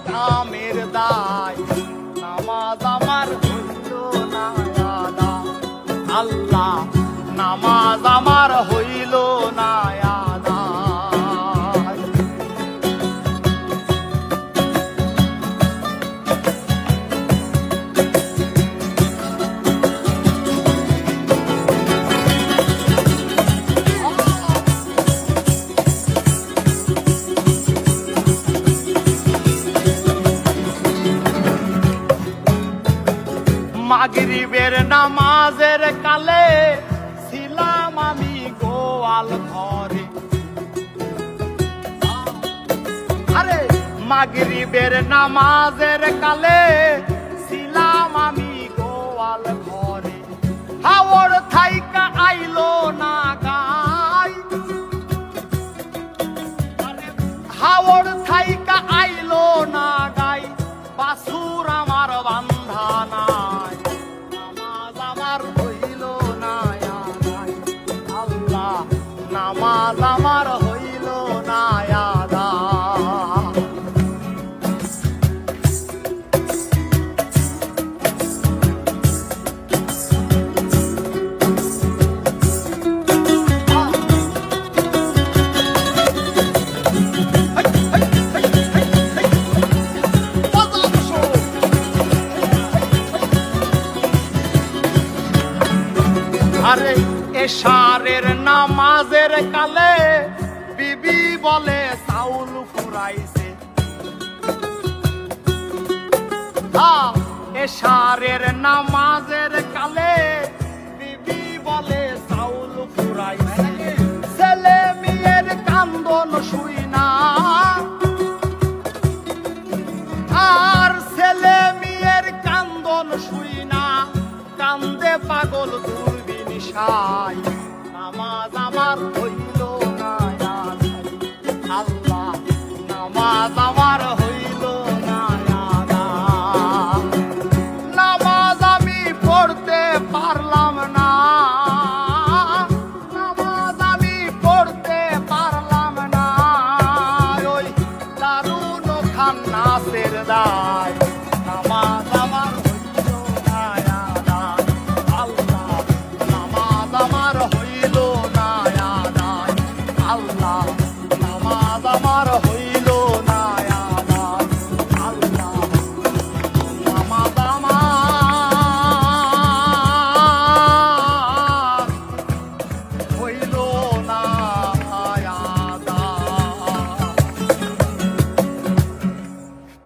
কামের দায় নামাজ আমার হইল না আদায় আল্লাহ নামাজ আমার হইল না আদায় মাগরিবের নামাজের কালে ছিলাম আমি গোয়াল ঘরে আরে মাগরিবের নামাজের কালে ছিলাম আমি গোয়াল ঘরে হাওর থাইকা আইলো না গাই হাওর থাইকা আইলো না গাই বাসুর আমার বান্ধা নাই নামাজ আমার হইল না আদায় আল্লাহ নামাজ আমার হইল না আদায় আরে এশারের নামাজের কালে বিবি বলে চাউল ফুরাইছে এশারের নামাজের কালে বিবি বলে চাউল ফুরাইছে ছেলে মেয়ের কান্দন শুই না আর ছেলে মেয়ের কান্দন শুই না কান্দে পাগল দুর্বিনিশায় নামাজ আমার হইল না আদায় আল্লাহ নামাজ আমার হইল না আদায় নামাজ আমি পড়তে পারলাম না নামাজ আমি পড়তে পারলাম না ওই দারুন খান নাসের দায়